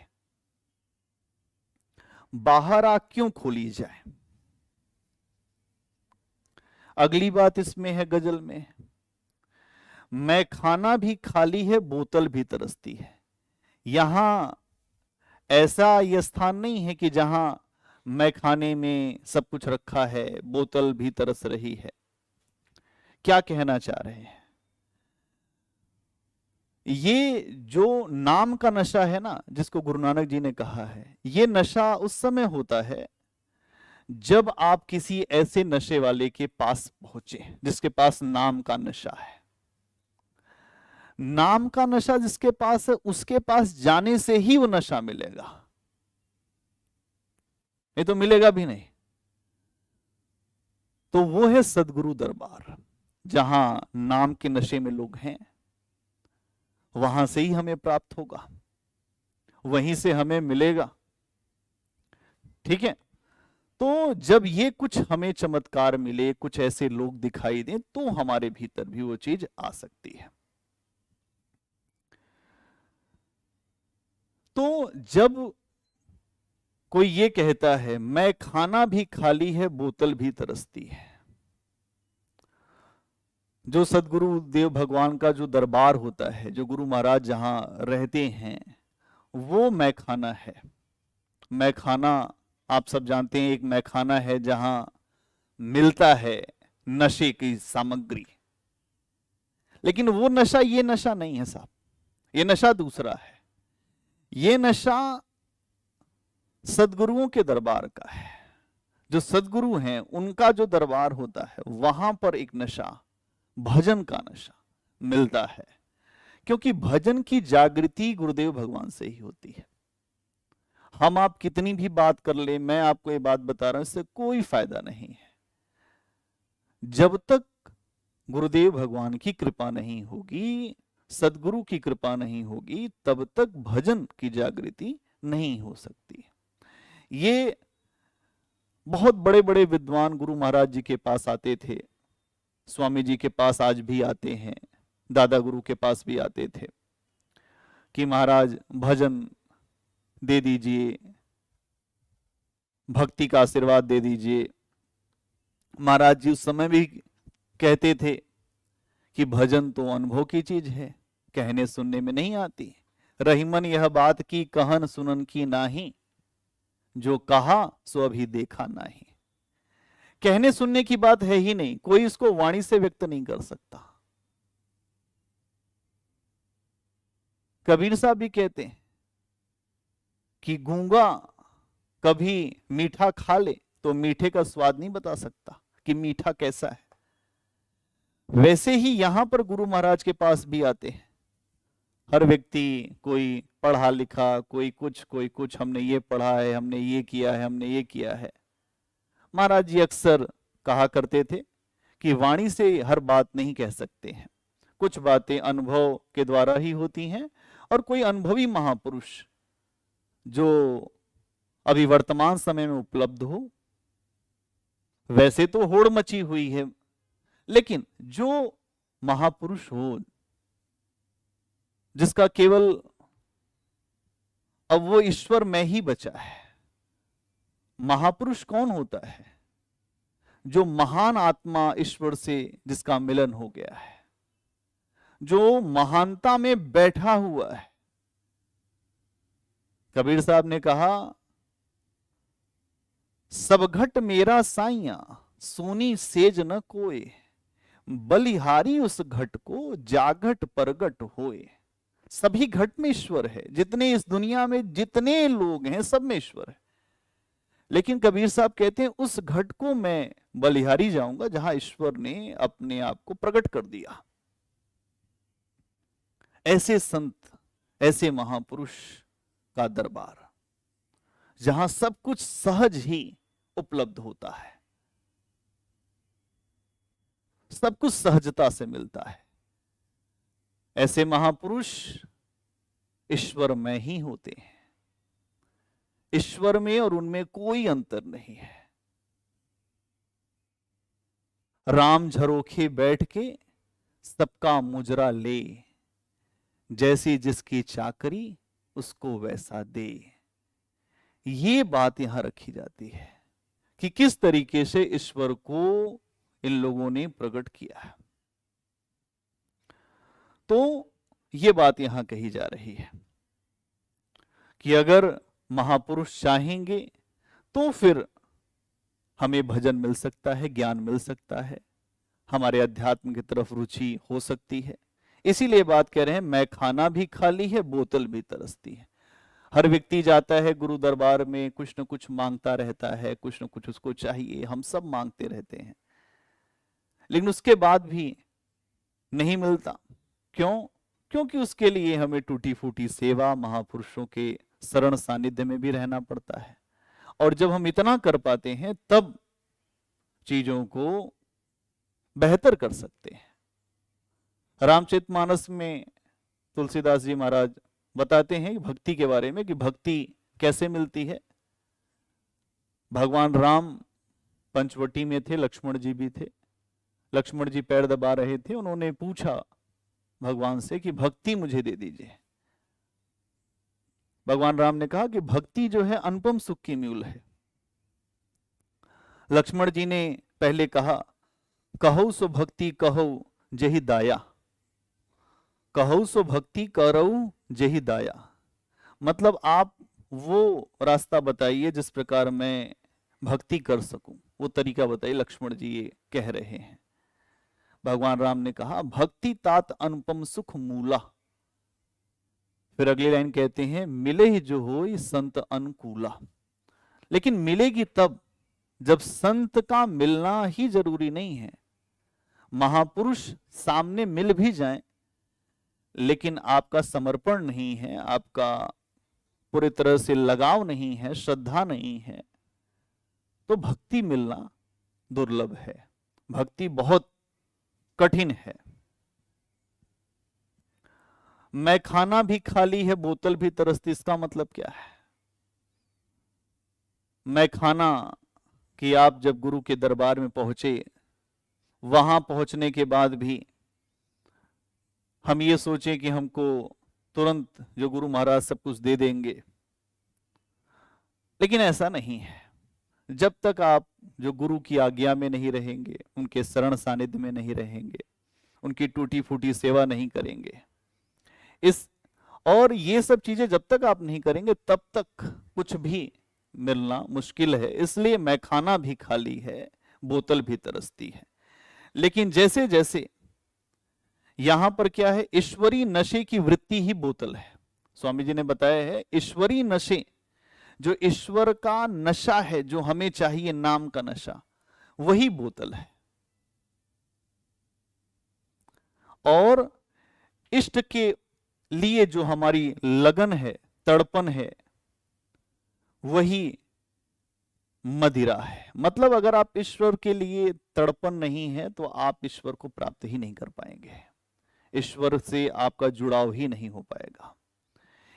बाहर आंख क्यों खोली जाए। अगली बात इसमें है गजल में, मैं खाना भी खाली है बोतल भी तरसती है। यहां ऐसा यह स्थान नहीं है कि जहां मैं खाने में सब कुछ रखा है, बोतल भी तरस रही है। क्या कहना चाह रहे हैं, ये जो नाम का नशा है ना, जिसको गुरु नानक जी ने कहा है, ये नशा उस समय होता है जब आप किसी ऐसे नशे वाले के पास पहुंचे जिसके पास नाम का नशा है। नाम का नशा जिसके पास है, उसके पास जाने से ही वो नशा मिलेगा, नहीं तो मिलेगा भी नहीं। तो वो है सदगुरु दरबार, जहां नाम के नशे में लोग हैं, वहां से ही हमें प्राप्त होगा, वहीं से हमें मिलेगा। ठीक है, तो जब ये कुछ हमें चमत्कार मिले, कुछ ऐसे लोग दिखाई दें, तो हमारे भीतर भी वो चीज आ सकती है। तो जब कोई ये कहता है मैं खाना भी खाली है बोतल भी तरसती है, जो सदगुरु देव भगवान का जो दरबार होता है, जो गुरु महाराज जहां रहते हैं, वो मैखाना है। मैखाना आप सब जानते हैं, एक मैखाना है जहां मिलता है नशे की सामग्री। लेकिन वो नशा ये नशा नहीं है साहब, ये नशा दूसरा है। ये नशा सदगुरुओं के दरबार का है। जो सदगुरु हैं उनका जो दरबार होता है, वहां पर एक नशा, भजन का नशा मिलता है। क्योंकि भजन की जागृति गुरुदेव भगवान से ही होती है। हम आप कितनी भी बात कर ले, मैं आपको ये बात बता रहा हूं, इससे कोई फायदा नहीं है। जब तक गुरुदेव भगवान की कृपा नहीं होगी, सदगुरु की कृपा नहीं होगी, तब तक भजन की जागृति नहीं हो सकती। ये बहुत बड़े बड़े विद्वान गुरु महाराज जी के पास आते थे, स्वामी जी के पास आज भी आते हैं, दादा गुरु के पास भी आते थे कि महाराज भजन दे दीजिए, भक्ति का आशीर्वाद दे दीजिए। महाराज जी उस समय भी कहते थे कि भजन तो अनुभव की चीज है, कहने सुनने में नहीं आती। रहीमन यह बात की कहन सुनन की नाही, जो कहा सो अभी देखा नहीं। कहने सुनने की बात है ही नहीं, कोई इसको वाणी से व्यक्त नहीं कर सकता। कबीर साहब भी कहते हैं कि गूंगा कभी मीठा खा ले तो मीठे का स्वाद नहीं बता सकता कि मीठा कैसा है। वैसे ही यहां पर गुरु महाराज के पास भी आते हैं हर व्यक्ति, कोई पढ़ा लिखा, कोई कुछ, हमने ये पढ़ा है, हमने ये किया है, हमने ये किया है। महाराज जी अक्सर कहा करते थे कि वाणी से हर बात नहीं कह सकते हैं, कुछ बातें अनुभव के द्वारा ही होती हैं। और कोई अनुभवी महापुरुष जो अभी वर्तमान समय में उपलब्ध हो, वैसे तो होड़ मची हुई है, लेकिन जो महापुरुष हो, जिसका केवल अब वो ईश्वर में ही बचा है। महापुरुष कौन होता है? जो महान आत्मा ईश्वर से जिसका मिलन हो गया है, जो महानता में बैठा हुआ है। कबीर साहब ने कहा, सब घट मेरा साइया सोनी सेज न कोय, बलिहारी उस घट को जागट परगट होए। सभी घट में ईश्वर है, जितने इस दुनिया में जितने लोग हैं सब में ईश्वर है। लेकिन कबीर साहब कहते हैं उस घट को मैं बलिहारी जाऊंगा जहां ईश्वर ने अपने आप को प्रकट कर दिया। ऐसे संत, ऐसे महापुरुष का दरबार जहां सब कुछ सहज ही उपलब्ध होता है, सब कुछ सहजता से मिलता है। ऐसे महापुरुष ईश्वर में ही होते हैं। ईश्वर में और उनमें कोई अंतर नहीं है। राम झरोखे बैठ के सबका मुजरा ले, जैसी जिसकी चाकरी उसको वैसा दे। ये बात यहां रखी जाती है कि किस तरीके से ईश्वर को इन लोगों ने प्रकट किया है। तो ये बात यहां कही जा रही है कि अगर महापुरुष चाहेंगे तो फिर हमें भजन मिल सकता है, ज्ञान मिल सकता है, हमारे अध्यात्म की तरफ रुचि हो सकती है। इसीलिए बात कह रहे हैं, मैं खाना भी खाली है, बोतल भी तरसती है। हर व्यक्ति जाता है गुरु दरबार में, कुछ न कुछ मांगता रहता है, कुछ न कुछ उसको चाहिए, हम सब मांगते रहते हैं, लेकिन उसके बाद भी नहीं मिलता। क्यों? क्योंकि उसके लिए हमें टूटी फूटी सेवा, महापुरुषों के शरण सानिध्य में भी रहना पड़ता है। और जब हम इतना कर पाते हैं तब चीजों को बेहतर कर सकते हैं। रामचरितमानस में तुलसीदास जी महाराज बताते हैं भक्ति के बारे में कि भक्ति कैसे मिलती है। भगवान राम पंचवटी में थे, लक्ष्मण जी भी थे। लक्ष्मण जी पैर दबा रहे थे, उन्होंने पूछा भगवान से कि भक्ति मुझे दे दीजिए। भगवान राम ने कहा कि भक्ति जो है अनुपम सुख की मूल है। लक्ष्मण जी ने पहले कहा, कहो सो भक्ति कहो जेहि दाया, कहो सो भक्ति करऊ जेहि दाया। मतलब आप वो रास्ता बताइए जिस प्रकार मैं भक्ति कर सकूं, वो तरीका बताइए। लक्ष्मण जी ये कह रहे हैं। भगवान राम ने कहा, भक्ति तात अनुपम सुख मूला। फिर अगली लाइन कहते हैं, मिले ही जो होई संत अनुकूला। लेकिन मिलेगी तब जब संत का मिलना ही जरूरी नहीं है। महापुरुष सामने मिल भी जाएं, लेकिन आपका समर्पण नहीं है, आपका पूरी तरह से लगाव नहीं है, श्रद्धा नहीं है, तो भक्ति मिलना दुर्लभ है, भक्ति बहुत कठिन है। मैं खाना भी खाली है, बोतल भी तरसती, इसका मतलब क्या है? मैं खाना कि आप जब गुरु के दरबार में पहुंचे, वहां पहुंचने के बाद भी हम ये सोचें कि हमको तुरंत जो गुरु महाराज सब कुछ दे देंगे, लेकिन ऐसा नहीं है। जब तक आप जो गुरु की आज्ञा में नहीं रहेंगे, उनके शरण सानिध्य में नहीं रहेंगे, उनकी टूटी फूटी सेवा नहीं करेंगे, और ये सब चीजें जब तक आप नहीं करेंगे तब तक कुछ भी मिलना मुश्किल है। इसलिए मैं खाना भी खाली है, बोतल भी तरसती है। लेकिन जैसे जैसे यहां पर क्या है, ईश्वरी नशे की वृत्ति ही बोतल है। स्वामी जी ने बताया है, ईश्वरी नशे, जो ईश्वर का नशा है, जो हमें चाहिए, नाम का नशा, वही बोतल है। और इष्ट के लिए जो हमारी लगन है, तड़पन है, वही मदिरा है। मतलब अगर आप ईश्वर के लिए तड़पन नहीं है तो आप ईश्वर को प्राप्त ही नहीं कर पाएंगे, ईश्वर से आपका जुड़ाव ही नहीं हो पाएगा।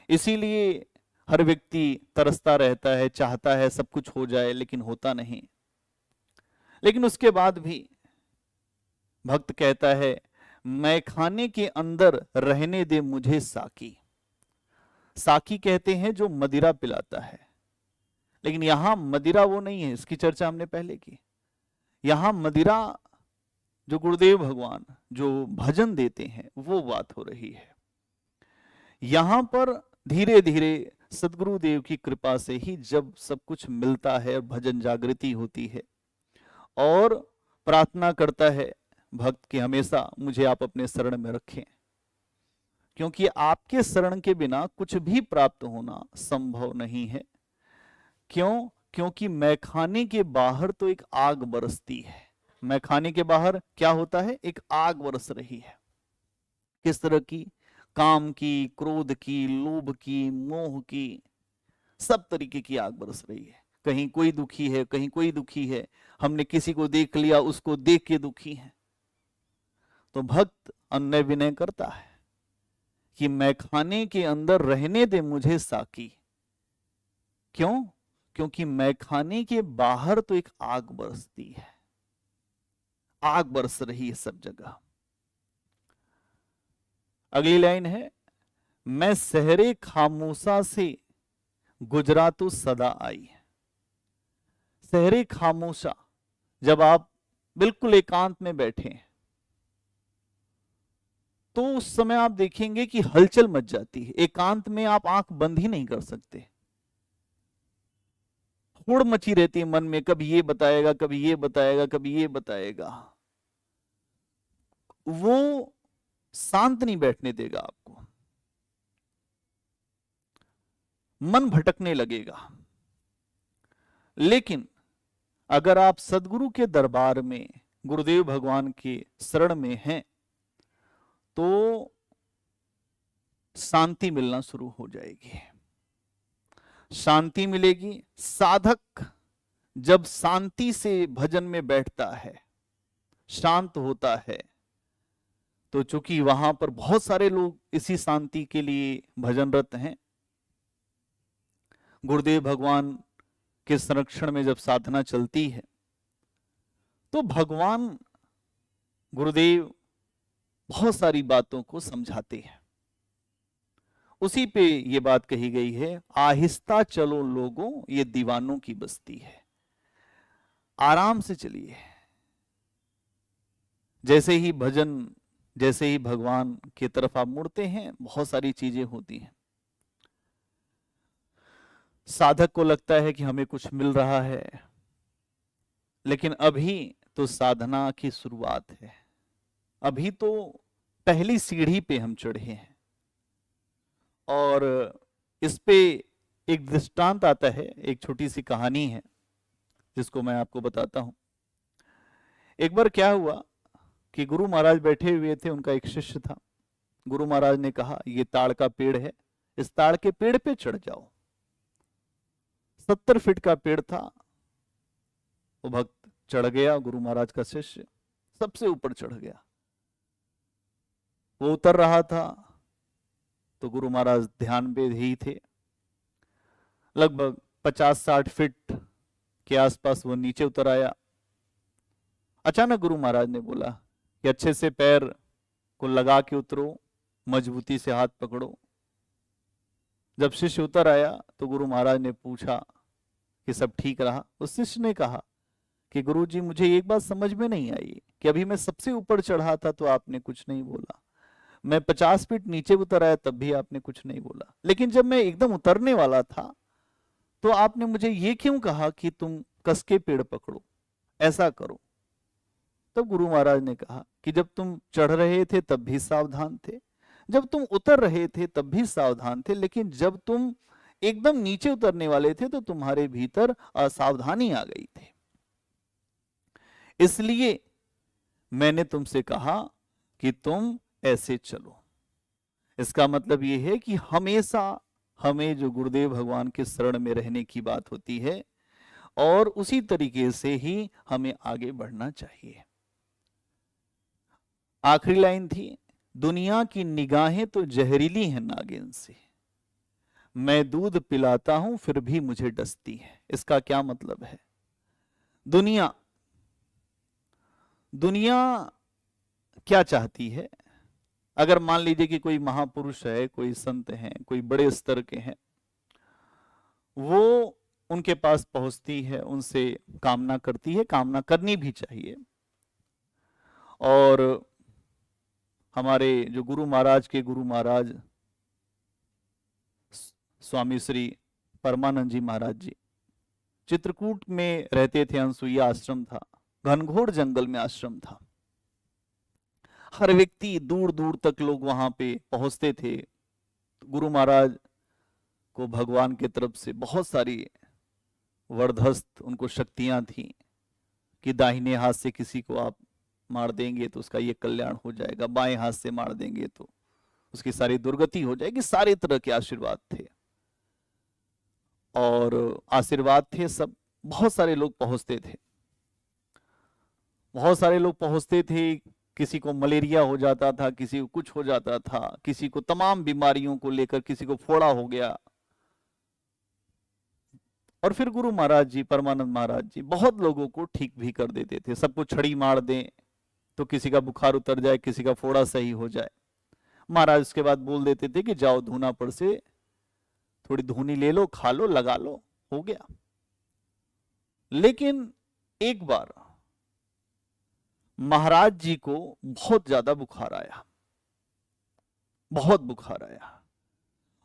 इसीलिए हर व्यक्ति तरसता रहता है, चाहता है सब कुछ हो जाए, लेकिन होता नहीं। लेकिन उसके बाद भी भक्त कहता है, मैं खाने के अंदर रहने दे मुझे साकी। साकी कहते हैं जो मदिरा पिलाता है, लेकिन यहां मदिरा वो नहीं है, इसकी चर्चा हमने पहले की। यहां मदिरा जो गुरुदेव भगवान जो भजन देते हैं, वो बात हो रही है। यहां पर धीरे धीरे सदगुरुदेव की कृपा से ही जब सब कुछ मिलता है, भजन जागृति होती है, और प्रार्थना करता है भक्त कि हमेशा मुझे आप अपने शरण में रखें, क्योंकि आपके शरण के बिना कुछ भी प्राप्त होना संभव नहीं है। क्यों? क्योंकि मैं खाने के बाहर तो एक आग बरसती है। मैं खाने के बाहर क्या होता है? एक आग बरस रही है। किस तरह की? काम की, क्रोध की, लोभ की, मोह की, सब तरीके की आग बरस रही है। कहीं कोई दुखी है, कहीं कोई दुखी है, हमने किसी को देख लिया, उसको देख के दुखी है। तो भक्त अन्य विनय करता है कि मैं खाने के अंदर रहने दे मुझे साकी। क्यों? क्योंकि मैं खाने के बाहर तो एक आग बरसती है। आग बरस रही है सब जगह। अगली लाइन है, मैं सहरे खामोशा से गुजरा तो सदा आई। सहरे खामोशा, जब आप बिल्कुल एकांत में बैठे हैं तो उस समय आप देखेंगे कि हलचल मच जाती है। एकांत में आप आंख बंद ही नहीं कर सकते, होड़ मची रहती है मन में, कभी ये बताएगा, कभी ये बताएगा, कभी ये बताएगा। वो शांत नहीं बैठने देगा आपको, मन भटकने लगेगा। लेकिन अगर आप सदगुरु के दरबार में, गुरुदेव भगवान के शरण में हैं, तो शांति मिलना शुरू हो जाएगी। शांति मिलेगी। साधक जब शांति से भजन में बैठता है, शांत होता है, तो चूंकि वहां पर बहुत सारे लोग इसी शांति के लिए भजनरत हैं, गुरुदेव भगवान के संरक्षण में जब साधना चलती है तो भगवान गुरुदेव बहुत सारी बातों को समझाते हैं। उसी पे ये बात कही गई है, आहिस्ता चलो लोगों, ये दीवानों की बस्ती है। आराम से चलिए। जैसे ही भजन, जैसे ही भगवान की तरफ आप मुड़ते हैं, बहुत सारी चीजें होती हैं। साधक को लगता है कि हमें कुछ मिल रहा है, लेकिन अभी तो साधना की शुरुआत है। अभी तो पहली सीढ़ी पे हम चढ़े हैं। और इस पे एक दृष्टांत आता है, एक छोटी सी कहानी है जिसको मैं आपको बताता हूं। एक बार क्या हुआ कि गुरु महाराज बैठे हुए थे, उनका एक शिष्य था। गुरु महाराज ने कहा, ये ताड़ का पेड़ है, इस ताड़ के पेड़ पे चढ़ जाओ। 70 फीट का पेड़ था। वो भक्त चढ़ गया, गुरु महाराज का शिष्य सबसे ऊपर चढ़ गया। वो उतर रहा था तो गुरु महाराज ध्यान में ही थे। लगभग 50-60 फीट के आसपास वो नीचे उतर आया। अचानक गुरु महाराज ने बोला कि अच्छे से पैर को लगा के उतरो, मजबूती से हाथ पकड़ो। जब शिष्य उतर आया तो गुरु महाराज ने पूछा कि सब ठीक रहा? उस शिष्य ने कहा कि गुरुजी, मुझे एक बात समझ में नहीं आई कि अभी मैं सबसे ऊपर चढ़ा था तो आपने कुछ नहीं बोला, मैं 50 फीट नीचे उतर आया तब भी आपने कुछ नहीं बोला, लेकिन जब मैं एकदम उतरने वाला था तो आपने मुझे ये क्यों कहा कि तुम कस के पेड़ पकड़ो, ऐसा करो? तब गुरु महाराज ने कहा कि जब तुम चढ़ रहे थे तब भी सावधान थे, जब तुम उतर रहे थे तब भी सावधान थे, लेकिन जब तुम एकदम नीचे उतरने वाले थे तो तुम्हारे भीतर असावधानी आ गई थी। इसलिए मैंने तुमसे कहा कि तुम ऐसे चलो। इसका मतलब यह है कि हमेशा हमें जो गुरुदेव भगवान के शरण में रहने की बात होती है, और उसी तरीके से ही हमें आगे बढ़ना चाहिए। आखिरी लाइन थी, दुनिया की निगाहें तो जहरीली हैं नागिन से, मैं दूध पिलाता हूं फिर भी मुझे डसती है। इसका क्या मतलब है? दुनिया क्या चाहती है? अगर मान लीजिए कि कोई महापुरुष है, कोई संत हैं, कोई बड़े स्तर के हैं, वो उनके पास पहुंचती है, उनसे कामना करती है, कामना करनी भी चाहिए। और हमारे जो गुरु महाराज के गुरु महाराज स्वामी श्री परमानंद जी महाराज जी चित्रकूट में रहते थे। अनसुईया आश्रम था, घनघोर जंगल में आश्रम था। हर व्यक्ति, दूर दूर तक लोग वहां पे पहुंचते थे। गुरु महाराज को भगवान की तरफ से बहुत सारी वरदहस्त उनको शक्तियां थी कि दाहिने हाथ से किसी को आप मार देंगे तो उसका ये कल्याण हो जाएगा, बाएं हाथ से मार देंगे तो उसकी सारी दुर्गति हो जाएगी। सारे तरह के आशीर्वाद थे और आशीर्वाद थे सब। बहुत सारे लोग पहुंचते थे, बहुत सारे लोग पहुंचते थे। किसी को मलेरिया हो जाता था, किसी को कुछ हो जाता था, किसी को तमाम बीमारियों को लेकर, किसी को फोड़ा हो गया। और फिर गुरु महाराज जी, परमानंद महाराज जी बहुत लोगों को ठीक भी कर देते थे। सबको छड़ी मार दें, तो किसी का बुखार उतर जाए, किसी का फोड़ा सही हो जाए। महाराज उसके बाद बोल देते थे कि जाओ धूनापुर से थोड़ी धूनी ले लो, खा लो, लगा लो, हो गया। लेकिन एक बार महाराज जी को बहुत ज्यादा बुखार आया, बहुत बुखार आया,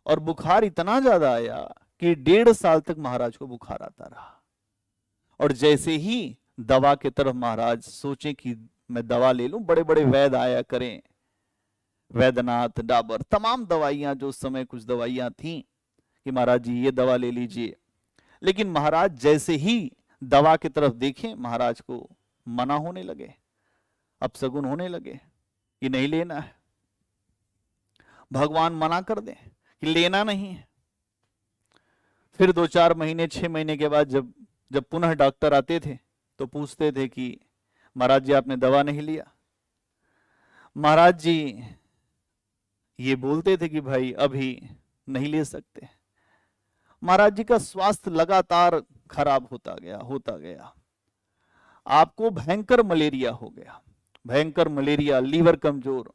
और बुखार इतना ज्यादा आया कि 1.5 साल तक महाराज को बुखार आता रहा। और जैसे ही दवा की तरफ महाराज सोचे कि मैं दवा ले लूं, बड़े बड़े वैद्य आया करें, वैद्यनाथ, डाबर, तमाम दवाइयां, जो उस समय कुछ दवाइयां थीं कि महाराज जी ये दवा ले लीजिए। लेकिन महाराज जैसे ही दवा की तरफ देखें, महाराज को मना होने लगे, अपशगुन होने लगे कि नहीं लेना है। भगवान मना कर दें कि लेना नहीं है। फिर 2-4 महीने, 6 महीने के बाद जब पुनः डॉक्टर आते थे तो पूछते थे कि महाराज जी आपने दवा नहीं लिया। महाराज जी ये बोलते थे कि भाई अभी नहीं ले सकते। महाराज जी का स्वास्थ्य लगातार खराब होता गया। आपको भयंकर मलेरिया हो गया, भयंकर मलेरिया, लीवर कमजोर।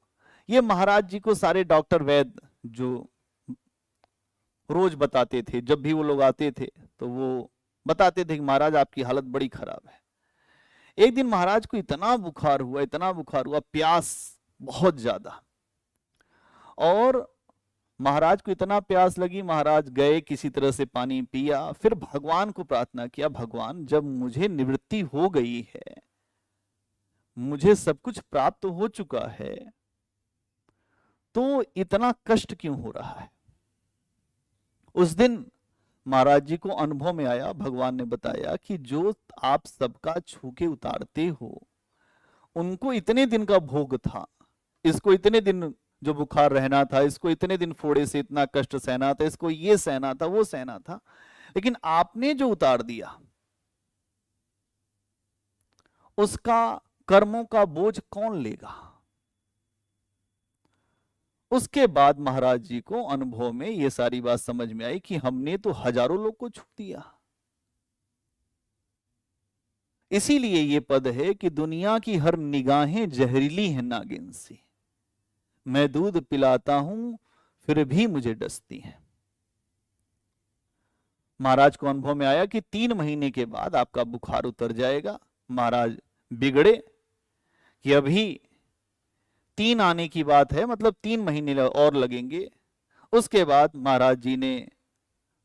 ये महाराज जी को सारे डॉक्टर वैद्य जो रोज बताते थे, जब भी वो लोग आते थे तो वो बताते थे कि महाराज आपकी हालत बड़ी खराब है। एक दिन महाराज को इतना बुखार हुआ, प्यास बहुत ज्यादा, और महाराज को इतना प्यास लगी, महाराज गए, किसी तरह से पानी पिया, फिर भगवान को प्रार्थना किया, भगवान जब मुझे निवृत्ति हो गई है, मुझे सब कुछ प्राप्त हो चुका है, तो इतना कष्ट क्यों हो रहा है। उस दिन महाराज जी को अनुभव में आया, भगवान ने बताया कि जो आप सबका छू के उतारते हो, उनको इतने दिन का भोग था, इसको इतने दिन जो बुखार रहना था, इसको इतने दिन फोड़े से इतना कष्ट सहना था, इसको ये सहना था, वो सहना था, लेकिन आपने जो उतार दिया, उसका कर्मों का बोझ कौन लेगा। उसके बाद महाराज जी को अनुभव में ये सारी बात समझ में आई कि हमने तो हजारों लोग को छू दिया। इसीलिए ये पद है कि दुनिया की हर निगाहें जहरीली हैं नागिन सी, मैं दूध पिलाता हूं फिर भी मुझे डसती हैं। महाराज को अनुभव में आया कि 3 महीने के बाद आपका बुखार उतर जाएगा। महाराज बिगड़े कि अभी 3 आने की बात है, मतलब 3 महीने और लगेंगे। उसके बाद महाराज जी ने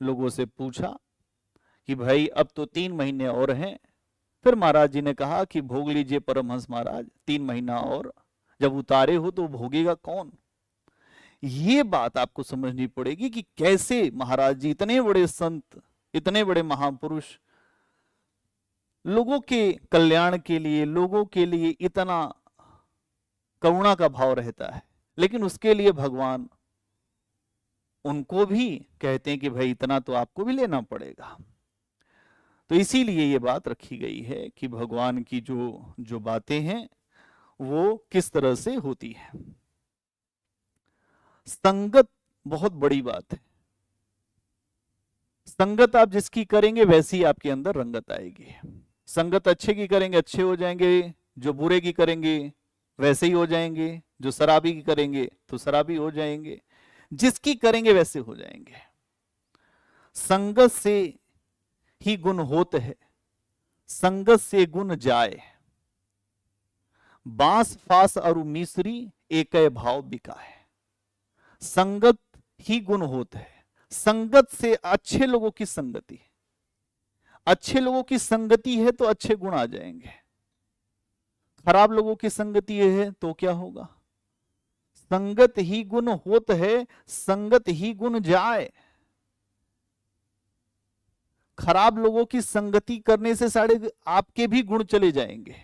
लोगों से पूछा कि भाई अब तो 3 महीने और हैं। फिर महाराज जी ने कहा कि भोग लीजिए परमहंस महाराज, 3 महीना और, जब उतारे हो तो भोगेगा कौन। ये बात आपको समझनी पड़ेगी कि कैसे महाराज जी, इतने बड़े संत, इतने बड़े महापुरुष, लोगों के कल्याण के लिए, लोगों के लिए इतना करुणा का भाव रहता है, लेकिन उसके लिए भगवान उनको भी कहते हैं कि भाई इतना तो आपको भी लेना पड़ेगा। तो इसीलिए ये बात रखी गई है कि भगवान की जो बातें हैं वो किस तरह से होती है। संगत बहुत बड़ी बात है। संगत आप जिसकी करेंगे वैसी आपके अंदर रंगत आएगी। संगत अच्छे की करेंगे अच्छे हो जाएंगे, जो बुरे की करेंगे वैसे ही हो जाएंगे, जो शराबी की करेंगे तो शराबी हो जाएंगे, जिसकी करेंगे वैसे हो जाएंगे। संगत से ही गुण होते हैं, संगत से गुण जाए, बांस फास और मिश्री एक भाव बिकाए। संगत ही गुण होते हैं। संगत से अच्छे लोगों की संगति, अच्छे लोगों की संगति है तो अच्छे गुण आ जाएंगे। खराब लोगों की संगति है तो क्या होगा। संगत ही गुण होत है, संगत ही गुण जाए। खराब लोगों की संगति करने से सारे आपके भी गुण चले जाएंगे।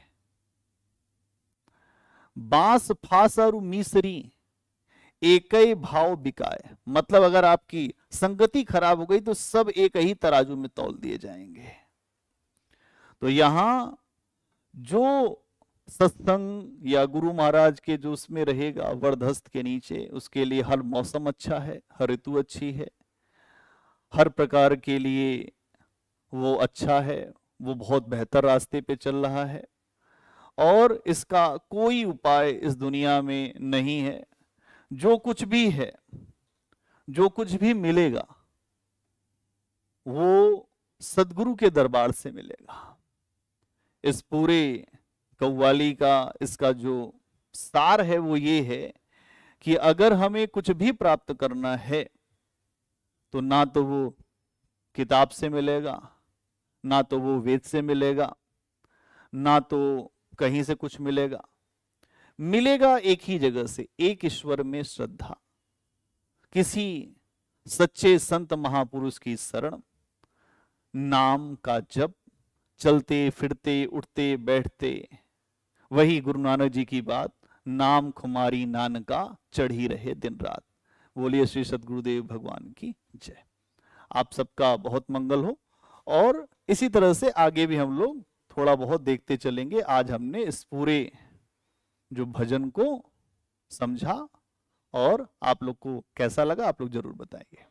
बांस फास और मिश्री एक ही भाव बिकाए, मतलब अगर आपकी संगति खराब हो गई तो सब एक ही तराजू में तौल दिए जाएंगे। तो यहां जो सत्संग या गुरु महाराज के जो उसमें रहेगा वरदहस्त के नीचे, उसके लिए हर मौसम अच्छा है, हर ऋतु अच्छी है, हर प्रकार के लिए वो अच्छा है, वो बहुत बेहतर रास्ते पे चल रहा है। और इसका कोई उपाय इस दुनिया में नहीं है। जो कुछ भी है, जो कुछ भी मिलेगा, वो सदगुरु के दरबार से मिलेगा। इस पूरे कव्वाली का इसका जो सार है वो ये है कि अगर हमें कुछ भी प्राप्त करना है तो ना तो वो किताब से मिलेगा, ना तो वो वेद से मिलेगा, ना तो कहीं से कुछ मिलेगा। मिलेगा एक ही जगह से, एक ईश्वर में श्रद्धा, किसी सच्चे संत महापुरुष की शरण, नाम का जप, चलते फिरते उठते बैठते। वही गुरु नानक जी की बात, नाम खुमारी नानका चढ़ी रहे दिन रात। बोलिए श्री सद्गुरुदेव भगवान की जय। आप सबका बहुत मंगल हो, और इसी तरह से आगे भी हम लोग थोड़ा बहुत देखते चलेंगे। आज हमने इस पूरे जो भजन को समझा, और आप लोग को कैसा लगा आप लोग जरूर बताइए।